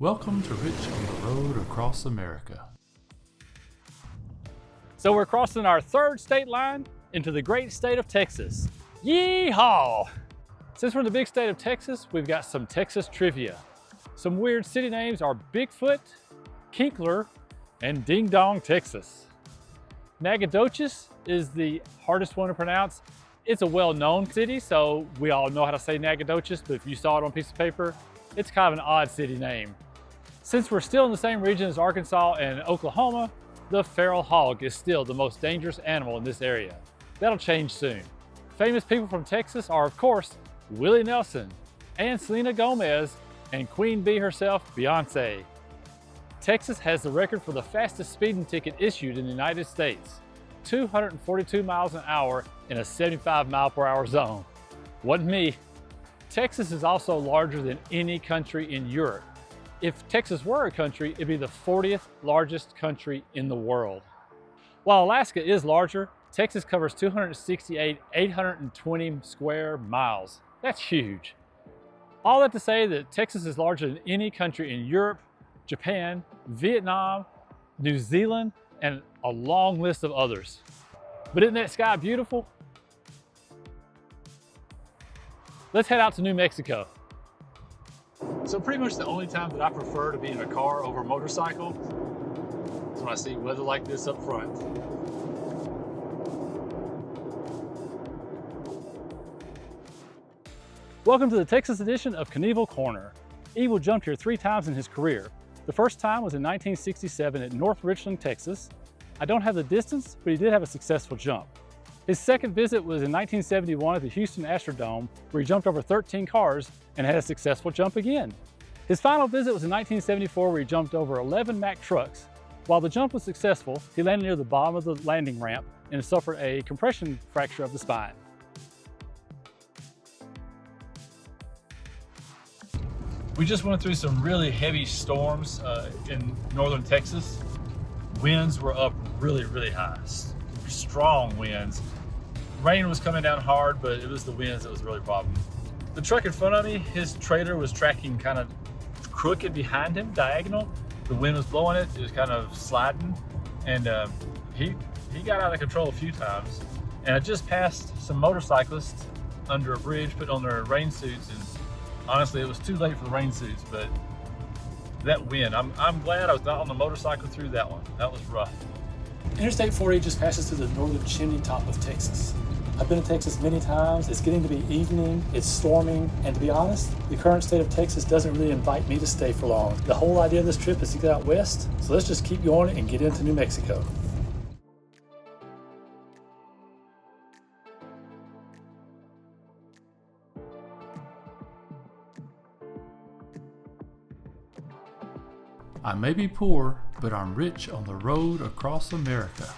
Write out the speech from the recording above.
Welcome to Rich on the Road Across America. So we're crossing our third state line into the great state of Texas. Yeehaw! Since we're in the big state of Texas, we've got some Texas trivia. Some weird city names are Bigfoot, Kinkler, and Ding Dong, Texas. Nacogdoches is the hardest one to pronounce. It's a well-known city, so we all know how to say Nacogdoches, but if you saw it on a piece of paper, it's kind of an odd city name. Since we're still in the same region as Arkansas and Oklahoma, the feral hog is still the most dangerous animal in this area. That'll change soon. Famous people from Texas are, of course, Willie Nelson and Selena Gomez and Queen Bee herself, Beyonce. Texas has the record for the fastest speeding ticket issued in the United States, 242 miles an hour in a 75-mile-per-hour zone. Wasn't me. Texas is also larger than any country in Europe. If Texas were a country, it'd be the 40th largest country in the world. While Alaska is larger, Texas covers 820 square miles. That's huge. All that to say that Texas is larger than any country in Europe, Japan, Vietnam, New Zealand, and a long list of others. But isn't that sky beautiful? Let's head out to New Mexico. So pretty much the only time that I prefer to be in a car over a motorcycle is when I see weather like this up front. Welcome to the Texas edition of Knievel Corner. Evil jumped here 3 times in his career. The first time was in 1967 at North Richland, Texas. I don't have the distance, but he did have a successful jump. His second visit was in 1971 at the Houston Astrodome, where he jumped over 13 cars and had a successful jump again. His final visit was in 1974, where he jumped over 11 Mack trucks. While the jump was successful, he landed near the bottom of the landing ramp and suffered a compression fracture of the spine. We just went through some really heavy storms in northern Texas. Winds were up really high, strong winds. Rain was coming down hard, but it was the winds that was really a problem. The truck in front of me, his trailer was tracking kind of crooked behind him, diagonal. The wind was blowing it, it was kind of sliding, and he got out of control a few times. And I just passed some motorcyclists under a bridge, put on their rain suits, and honestly, it was too late for the rain suits, but that wind, I'm glad I was not on the motorcycle through that one. That was rough. Interstate 40 just passes through the northern chimney top of Texas. I've been to Texas many times. It's getting to be evening, it's storming, and to be honest, the current state of Texas doesn't really invite me to stay for long. The whole idea of this trip is to get out west, so let's just keep going and get into New Mexico. I may be poor, but I'm rich on the road across America.